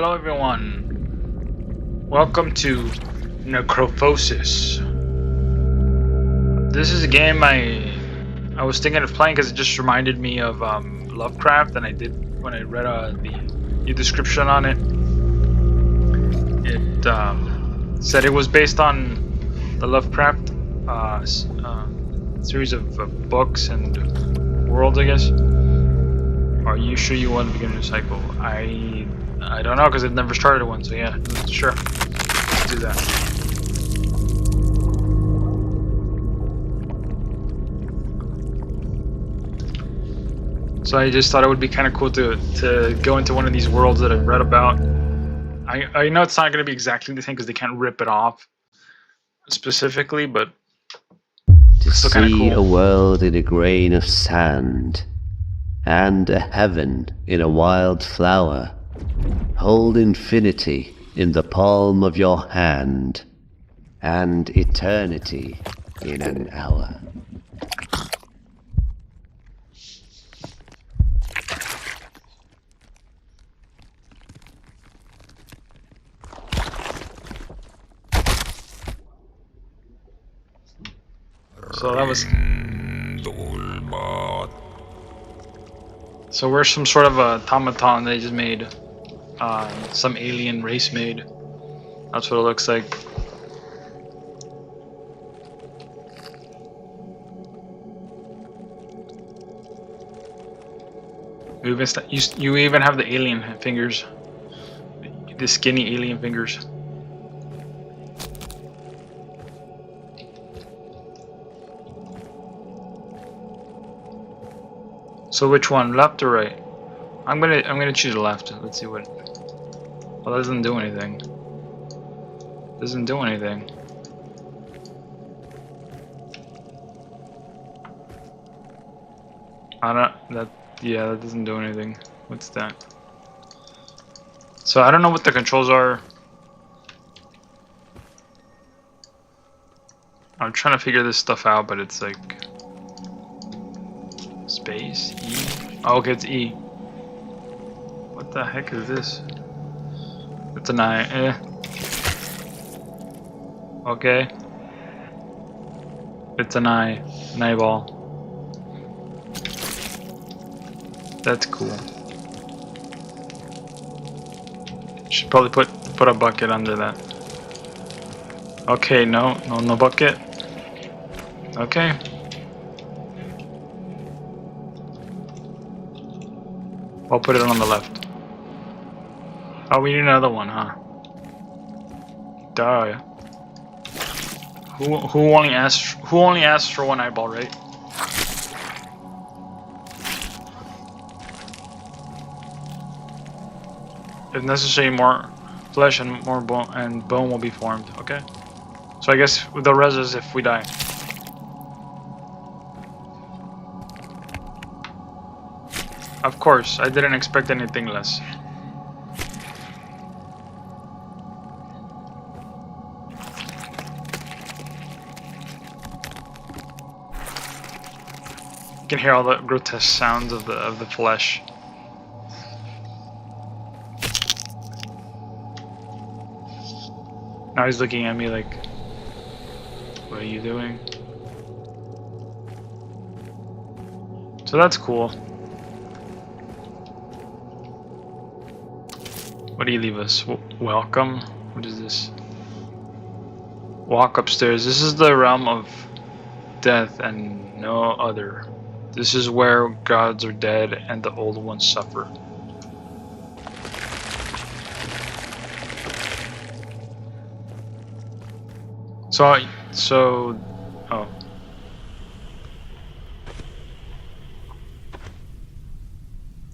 Hello everyone. Welcome to Necrophosis. This is a game I was thinking of playing because it just reminded me of Lovecraft, and I did when I read the description on it. It said it was based on the Lovecraft series of books and worlds, I guess. Are you sure you want to begin a new cycle? I don't know, because I've never started one, so yeah, sure. Let's do that. So I just thought it would be kind of cool to go into one of these worlds that I've read about. I know it's not going to be exactly the same because they can't rip it off specifically, but it's still kind of cool. See a world in a grain of sand, and a heaven in a wild flower. Hold infinity in the palm of your hand, and eternity in an hour. So that was... So we're some sort of a automaton they just made. Some alien race made. That's what it looks like. You even have the alien fingers. The skinny alien fingers. So which one, left or right? I'm gonna choose left. Let's see what. Well, that doesn't do anything. Doesn't do anything. Yeah, that doesn't do anything. What's that? So I don't know what the controls are. I'm trying to figure this stuff out, but it's like space E. Oh, okay, it's E. What the heck is this? It's an eye. Okay. It's an eye. An eyeball. That's cool. Should probably put a bucket under that. Okay, no bucket. Okay. I'll put it on the left. Oh, we need another one, huh? Duh. Who only asks for one eyeball, right? If necessary, more flesh and more bone will be formed. Okay. So I guess the res is if we die. Of course, I didn't expect anything less. You can hear all the grotesque sounds of the flesh. Now he's looking at me like, what are you doing? So that's cool. What do you leave us? Welcome? What is this? Walk upstairs. This is the realm of death and no other. This is where gods are dead and the old ones suffer. Oh.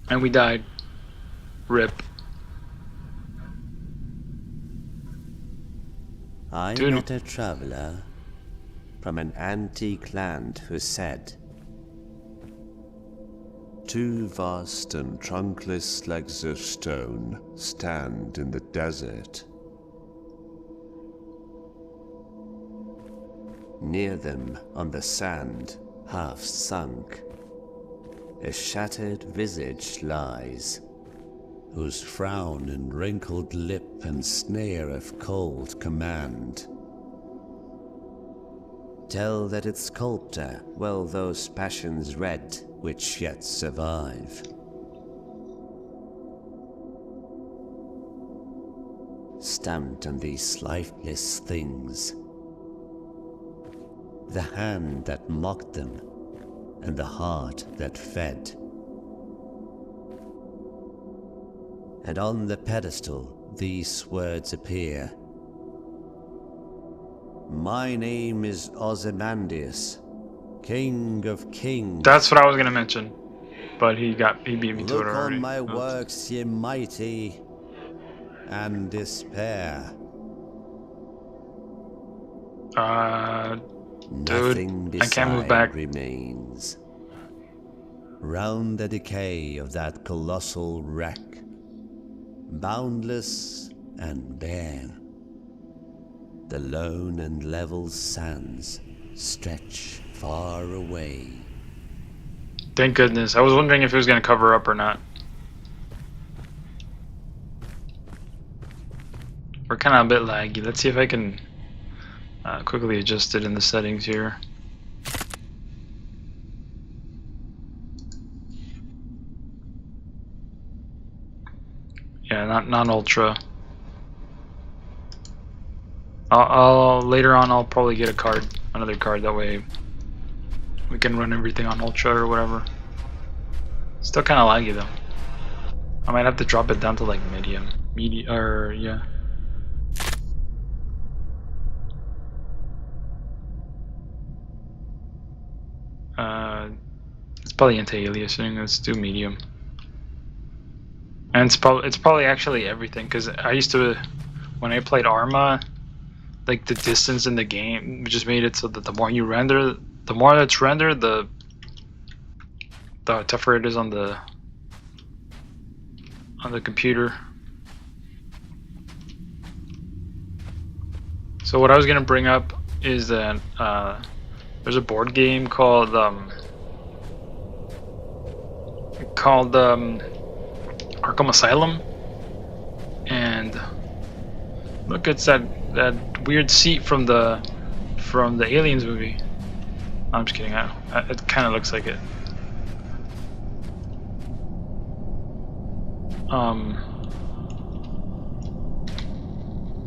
And we died. RIP. I met a traveler from an antique land who said, "Two vast and trunkless legs of stone stand in the desert. Near them, on the sand, half sunk, a shattered visage lies, whose frown and wrinkled lip and sneer of cold command tell that its sculptor well those passions read which yet survive. Stamped on these lifeless things, the hand that mocked them and the heart that fed. And on the pedestal these words appear: my name is Ozymandias, King of Kings. That's what I was gonna mention, but he beat me to it Look already. on my works, ye mighty, and despair. Nothing Dude, I can't move back. remains. Round the decay of that colossal wreck, boundless and bare, the lone and level sands stretch far away. Thank goodness. I was wondering if it was gonna cover up or not. We're kind of a bit laggy. Let's see if I can quickly adjust it in the settings here. Yeah, not ultra. I'll later on I'll probably get another card, that way we can run everything on ultra or whatever. Still kind of laggy though. I might have to drop it down to like medium, or yeah. It's probably anti-aliasing. Let's do medium. And it's probably actually everything, because I used to, when I played Arma, like the distance in the game just made it so that the more you render, the more that's rendered, the tougher it is on the computer. So what I was gonna bring up is that there's a board game called Arkham Asylum, and look, it's that weird seat from the Aliens movie. I'm just kidding. It kind of looks like it.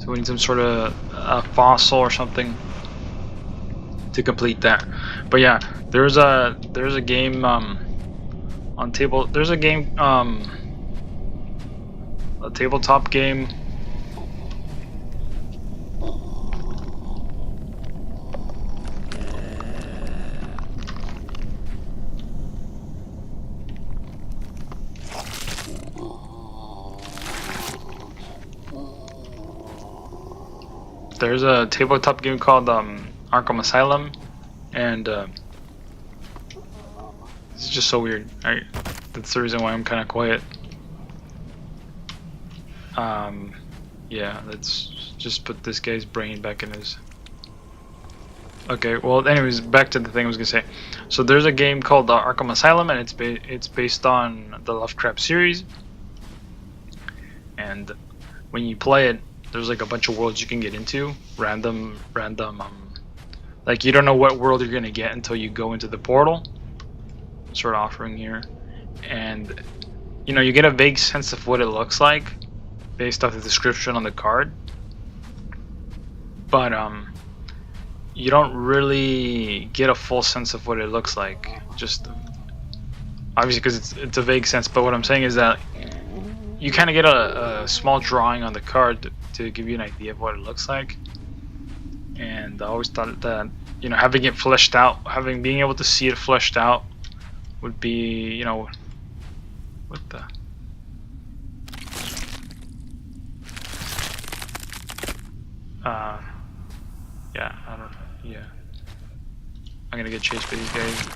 So we need some sort of fossil or something to complete that. But yeah, there's a game on table. There's a game a tabletop game. There's a tabletop game called Arkham Asylum, and it's just so weird. That's the reason why I'm kind of quiet. Yeah, let's just put this guy's brain back in his... Okay, well, anyways, back to the thing I was gonna say. So there's a game called Arkham Asylum, and it's based on the Lovecraft series. And when you play it, there's like a bunch of worlds you can get into, random. Like you don't know what world you're gonna get until you go into the portal. Sort of offering here, and you know, you get a vague sense of what it looks like based off the description on the card, but you don't really get a full sense of what it looks like, just obviously because it's a vague sense. But what I'm saying is that you kind of get a small drawing on the card to give you an idea of what it looks like. And I always thought that, you know, having it fleshed out, being able to see it fleshed out would be, you know, what the... yeah, I don't know, yeah. I'm gonna get chased by these guys.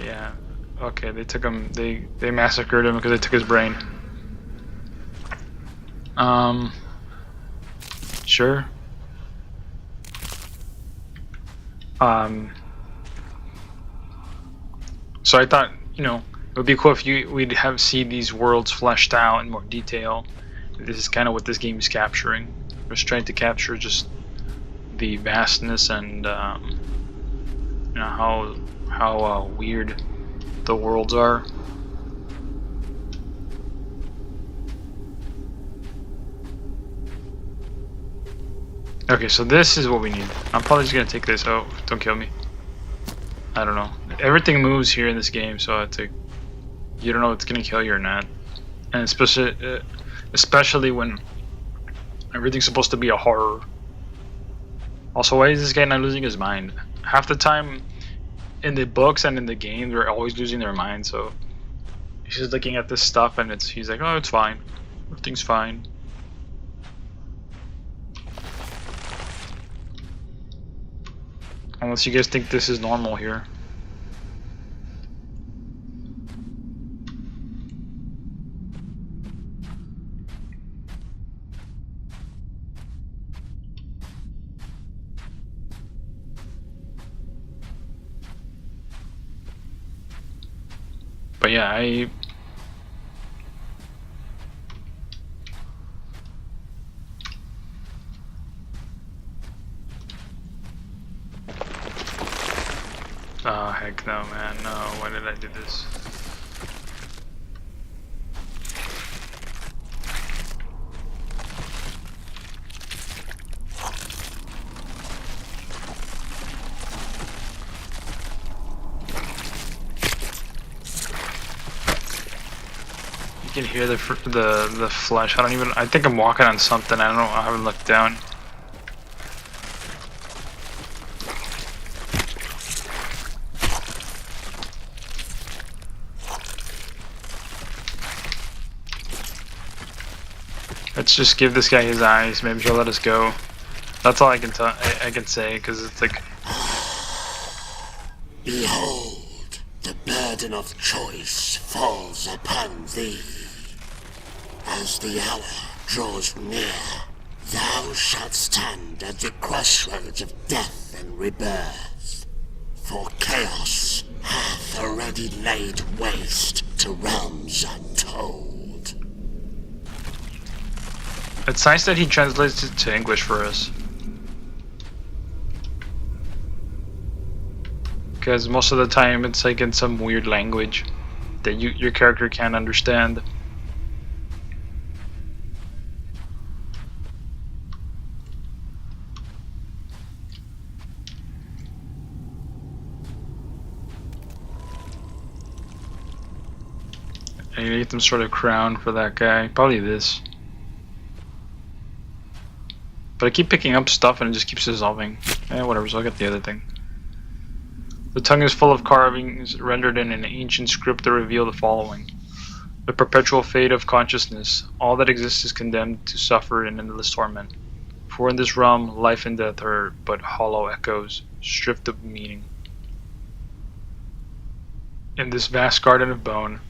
Yeah, okay, they took him, they massacred him because they took his brain. Sure. So I thought, you know, it would be cool if we'd have see these worlds fleshed out in more detail. This is kind of what this game is capturing. It's trying to capture just the vastness and you know how weird the worlds are. Okay, so this is what we need. I'm probably just gonna take this. Oh, don't kill me. I don't know. Everything moves here in this game, so it's like you don't know if it's gonna kill you or not. And especially when everything's supposed to be a horror. Also, why is this guy not losing his mind? Half the time in the books and in the game, they're always losing their mind. So he's just looking at this stuff, and he's like, "Oh, it's fine. Everything's fine." Unless you guys think this is normal here. But yeah, oh heck no, man, no, why did I do this? You can hear the flesh. I think I'm walking on something. I don't know, I haven't looked down. Let's just give this guy his eyes. Maybe he'll let us go. That's all I can I can say, because it's like. Behold, the burden of choice falls upon thee. As the hour draws near, thou shalt stand at the crossroads of death and rebirth. For chaos hath already laid waste to realms untold. It's nice that he translates it to English for us. Because most of the time it's like in some weird language that your character can't understand. I need some sort of crown for that guy. Probably this. But I keep picking up stuff and it just keeps dissolving. Whatever, so I'll get the other thing. The tongue is full of carvings rendered in an ancient script that reveal the following. The perpetual fate of consciousness. All that exists is condemned to suffer in endless torment. For in this realm, life and death are but hollow echoes, stripped of meaning. In this vast garden of bone,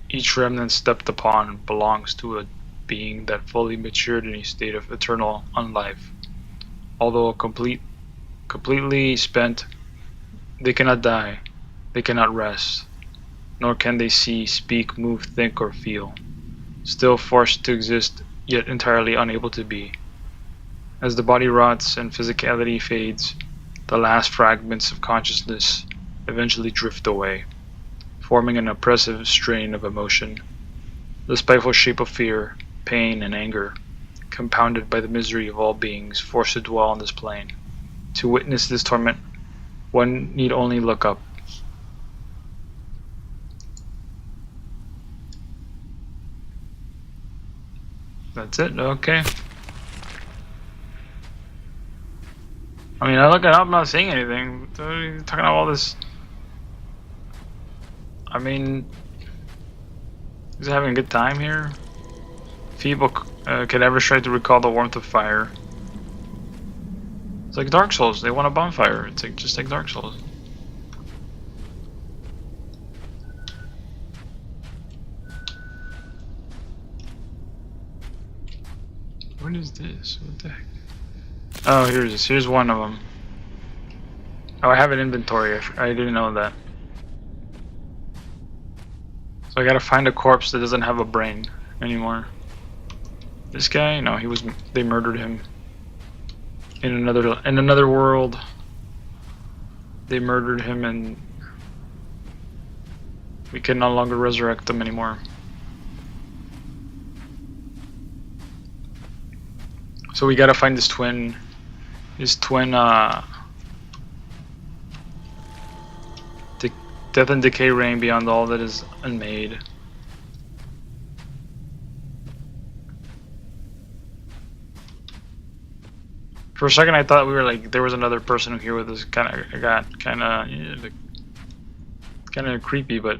each remnant stepped upon belongs to a being that fully matured in a state of eternal unlife. Although completely spent, they cannot die, they cannot rest, nor can they see, speak, move, think, or feel. Still forced to exist, yet entirely unable to be. As the body rots and physicality fades, the last fragments of consciousness eventually drift away, forming an oppressive strain of emotion. The spiteful shape of fear, pain, and anger, compounded by the misery of all beings forced to dwell on this plane. To witness this torment, one need only look up. That's it? Okay. I mean, I look it up, I'm not seeing anything. What are you talking about all this? I mean, is he having a good time here? Feeble cadavers try to recall the warmth of fire. It's like Dark Souls, they want a bonfire. It's like just like Dark Souls. What is this? What the heck? Oh, here's this. Here's one of them. Oh, I have an inventory. I didn't know that. So I gotta find a corpse that doesn't have a brain anymore. This guy, no, they murdered him. In another world. They murdered him and we can no longer resurrect them anymore. So we gotta find his twin, death and decay reign beyond all that is unmade. For a second I thought we were like, there was another person here with us, kind of creepy, but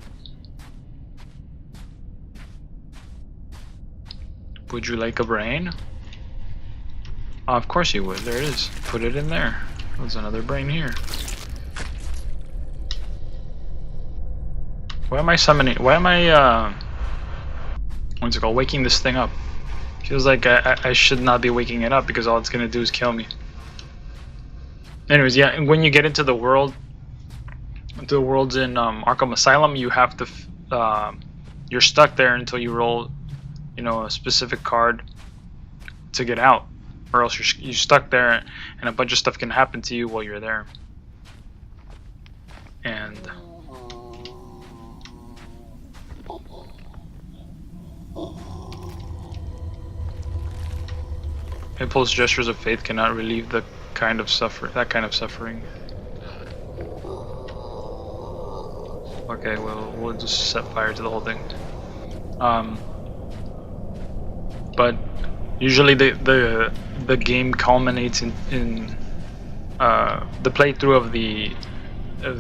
would you like a brain? Of course you would. There it is. Put it in there. There's another brain here. Why am I summoning? Why am I what's it called? Waking this thing up? Feels like I should not be waking it up because all it's gonna do is kill me. Anyways, yeah. And when you get into the worlds in Arkham Asylum, you have to you're stuck there until you roll, a specific card to get out. Or else you're stuck there and a bunch of stuff can happen to you while you're there. And impulse gestures of faith cannot relieve that kind of suffering. Okay, well, we'll just set fire to the whole thing. But usually the game culminates in the playthrough of the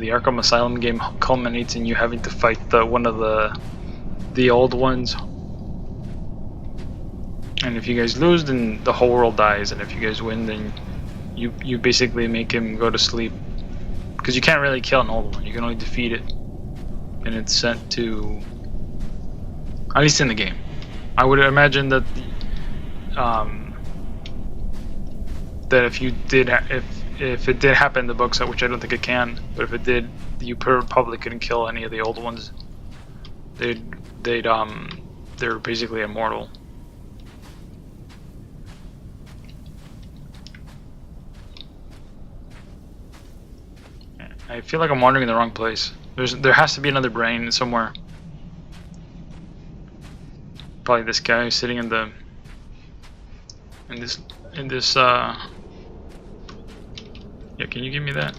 Arkham Asylum game culminates in you having to fight one of the old ones. And if you guys lose, then the whole world dies, and if you guys win, then you basically make him go to sleep, because you can't really kill an old one. You can only defeat it, and it's sent to, at least in the game. I would imagine that that if it did happen in the books, which I don't think it can, but if it did, you probably couldn't kill any of the old ones. They're basically immortal. I feel like I'm wandering in the wrong place. There has to be another brain somewhere. Probably this guy sitting in this yeah, can you give me that?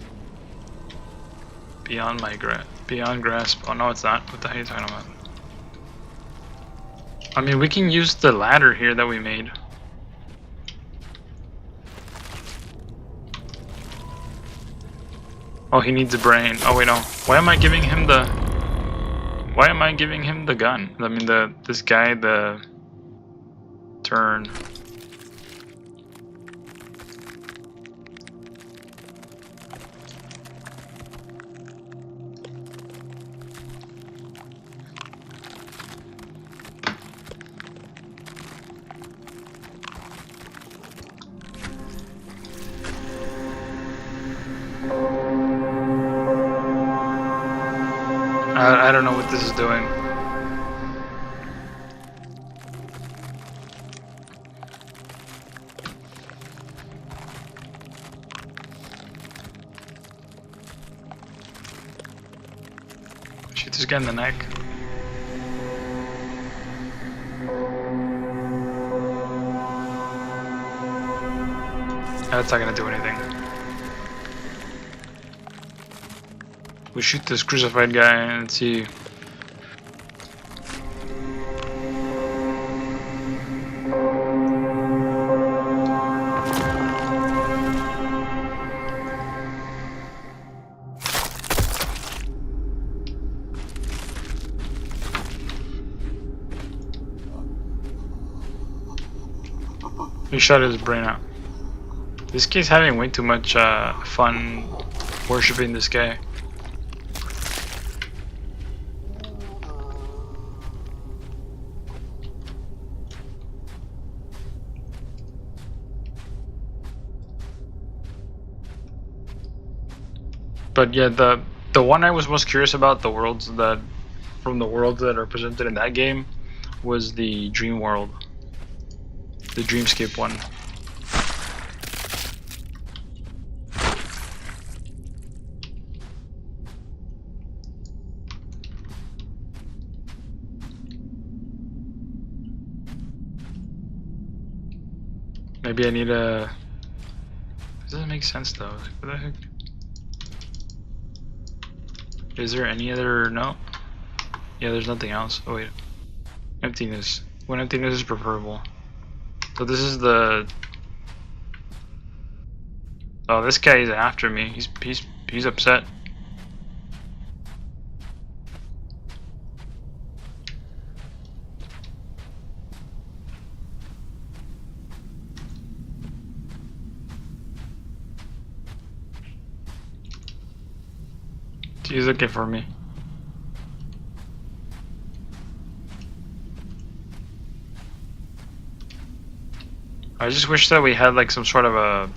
Beyond grasp. Oh no, it's not. What the hell are you talking about? I mean, we can use the ladder here that we made. Oh, he needs a brain. Oh wait, no. Why am I giving him the gun? I mean, this guy the turn. I don't know what this is doing. Shoot this guy in the neck. That's not gonna do anything. We shoot this crucified guy and see. He shot his brain out. This guy's having way too much fun worshipping this guy. But yeah, the one I was most curious about, the worlds that from the worlds that are presented in that game was the dream world, the dreamscape one. Maybe I need a... This doesn't make sense though. What the heck? Is there any other... No? Yeah, there's nothing else. Oh wait. Emptiness. When emptiness is preferable. So this is the... Oh, this guy is after me. He's upset. He's looking for me. I just wish that we had like some sort of a...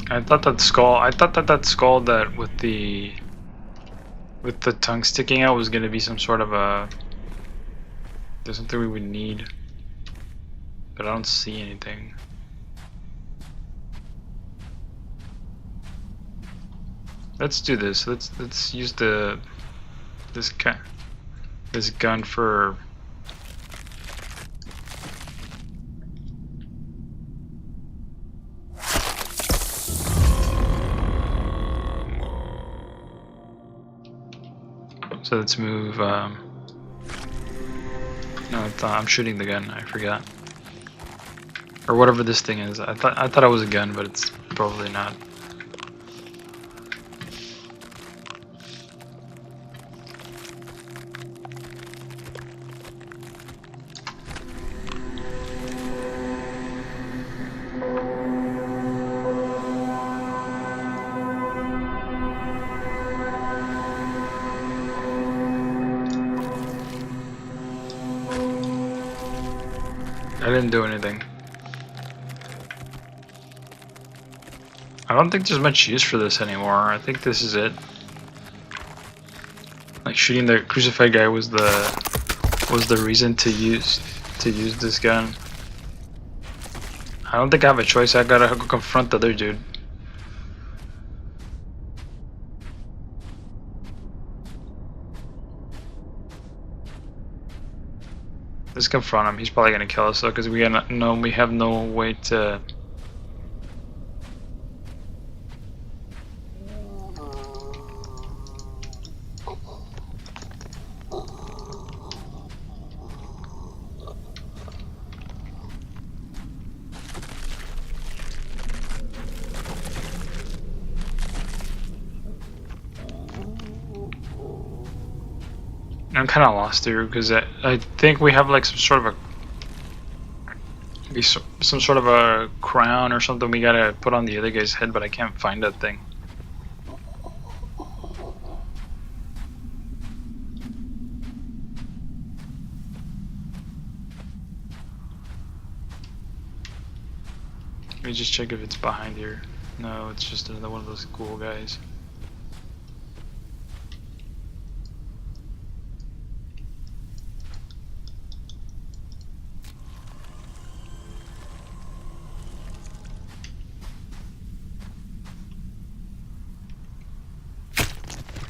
I thought that skull that with the tongue sticking out was gonna be some sort of a... There's something we would need, but I don't see anything. Let's do this. Let's use this gun for... So let's move, no, I'm shooting the gun, I forgot. Or whatever this thing is. I thought it was a gun, but it's probably not. I didn't do anything. I don't think there's much use for this anymore. I think this is it. Like shooting the crucified guy was the reason to use this gun. I don't think I have a choice. I gotta go confront the other dude. Let's confront him. He's probably gonna kill us though, because we have no way to. I'm kind of lost here because I think we have like some sort of a crown or something we gotta put on the other guy's head, but I can't find that thing. Let me just check if it's behind here. No, it's just another one of those cool guys.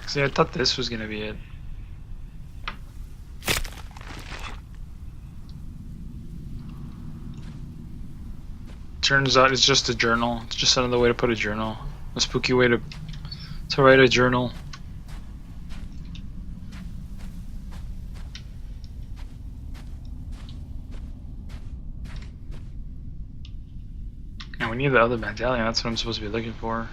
See, I thought this was gonna be it. Turns out it's just a journal. It's just another way to put a journal. A spooky way to write a journal. And we need the other medallion. That's what I'm supposed to be looking for.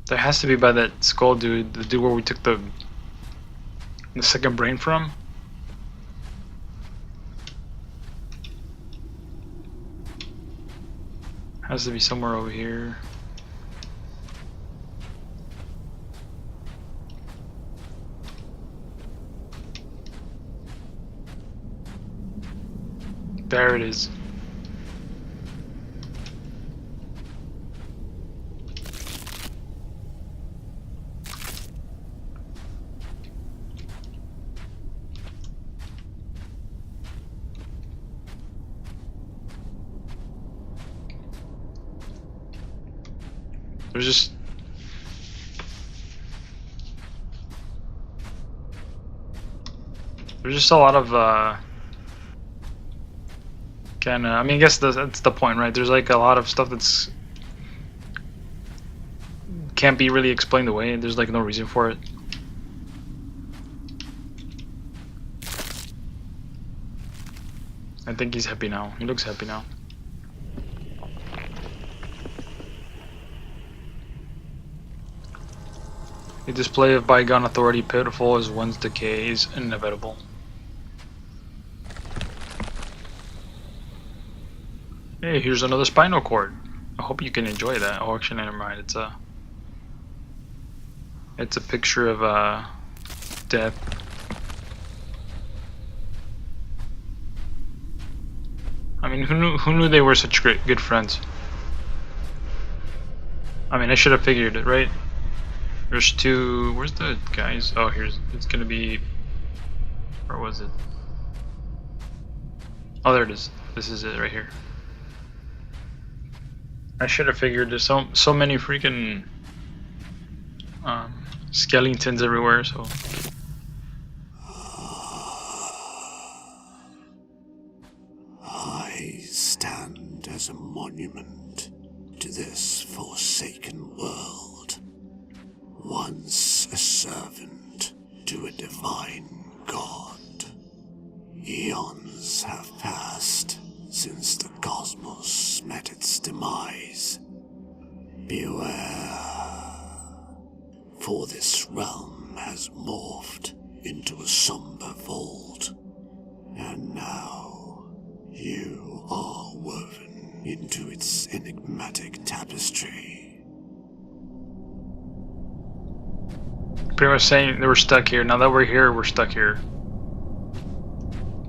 There has to be by that skull dude, the dude where we took the second brain from. Has to be somewhere over here. There it is. There's just a lot of I mean, I guess that's the point, right? There's like a lot of stuff that's can't be really explained away. There's like no reason for it. I think he's happy now. He looks happy now. The display of bygone authority, pitiful as one's decay, is inevitable. Hey, here's another spinal cord. I hope you can enjoy that. Oh, actually, never mind. It's a picture of death. I mean, who knew they were such good friends? I mean, I should have figured it, right? There's two. Where's the guys? Oh, it's gonna be. Where was it? Oh, there it is. This is it right here. I should have figured. There's so many freaking skeletons everywhere. So. I stand as a monument to this forsaken world. Once a servant to a divine god. Eons have passed since the cosmos met its demise. Beware, for this realm has morphed into a somber vault, and now you are woven into its enigmatic tapestry. Pretty much saying they were stuck here. Now that we're here, we're stuck here.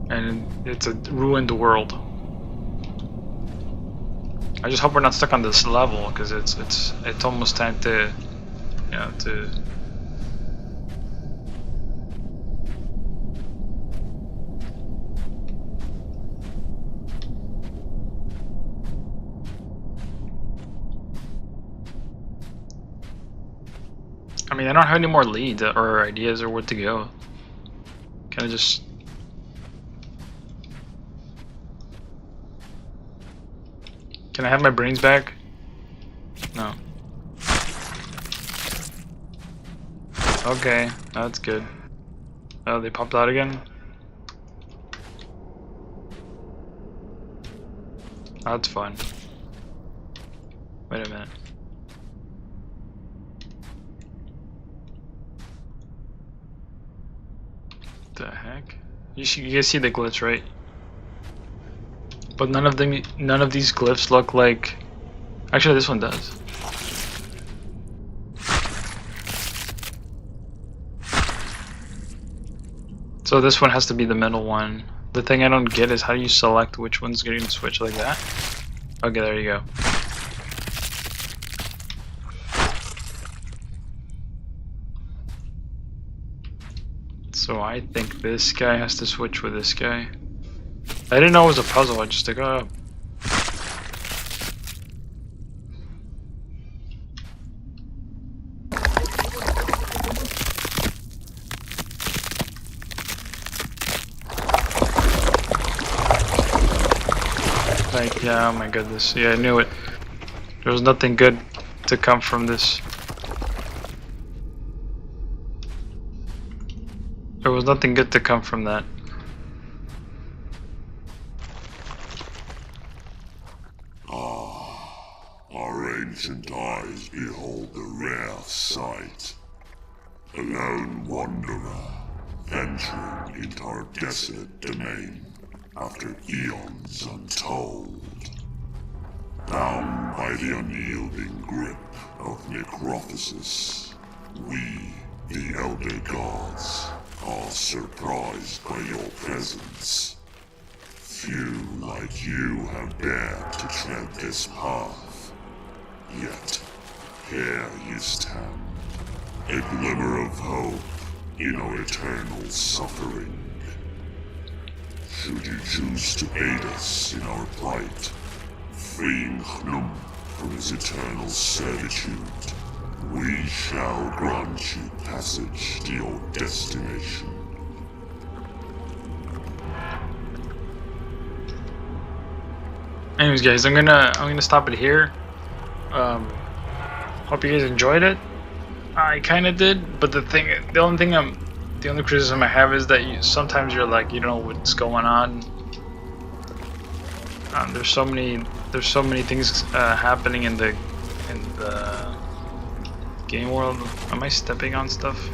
And it's a ruined world. I just hope we're not stuck on this level, because it's almost time to, you know, to. I mean, I don't have any more leads or ideas or where to go. Kind of just. Can I have my brains back? No. Okay, that's good. Oh, they popped out again? That's fun. Wait a minute. The heck? You guys see the glitch, right? But none of these glyphs look like. Actually, this one does. So this one has to be the middle one. The thing I don't get is how do you select which one's getting to switch like that? Okay, there you go. So I think this guy has to switch with this guy. I didn't know it was a puzzle, I just like, oh. Like, yeah, oh my goodness. Yeah, I knew it. There was nothing good to come from this. There was nothing good to come from that. Our ancient eyes behold the rare sight. A lone wanderer, venturing into our desolate domain after eons untold. Bound by the unyielding grip of Necrophosis, we, the Elder Gods, are surprised by your presence. Few like you have dared to tread this path. Yet, here you stand, a glimmer of hope in our eternal suffering. Should you choose to aid us in our plight, freeing Hnum from his eternal servitude, we shall grant you passage to your destination. Anyways, guys, I'm gonna stop it here. Hope you guys enjoyed it. I kind of did, but the only criticism I have is that sometimes you're like, you don't know what's going on. There's so many things happening in the game world. Am I stepping on stuff?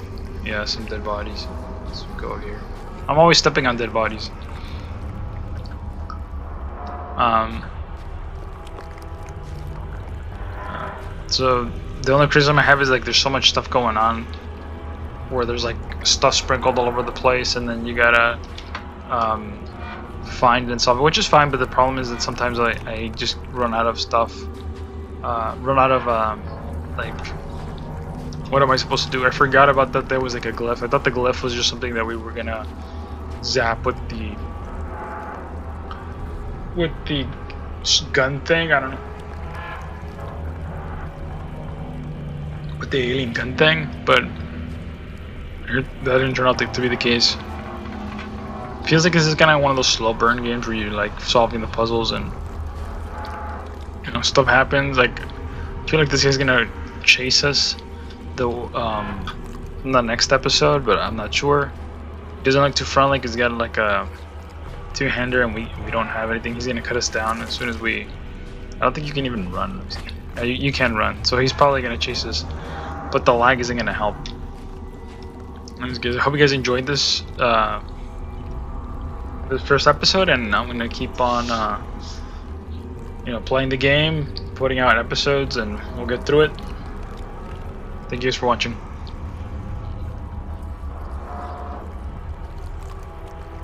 Yeah, some dead bodies. Let's go here. I'm always stepping on dead bodies. So the only criticism I have is like there's so much stuff going on where there's like stuff sprinkled all over the place, and then you gotta find and solve it, which is fine, but the problem is that sometimes I just run out of stuff, like, what am I supposed to do? I forgot about that there was like a glyph. I thought the glyph was just something that we were gonna zap with the gun thing. I don't know, with the alien gun thing, but that didn't turn out to be the case. Feels like this is kind of one of those slow burn games where you like solving the puzzles and stuff happens. Like, I feel like this guy's gonna chase us in the next episode, but I'm not sure. He doesn't look too friendly because he's got like a two-hander and we don't have anything. He's gonna cut us down as soon as I don't think you can even run. You can run, so he's probably gonna chase us, but the lag isn't gonna help. I hope you guys enjoyed this first episode, and I'm gonna keep on playing the game, putting out episodes, and we'll get through it. Thank you guys for watching.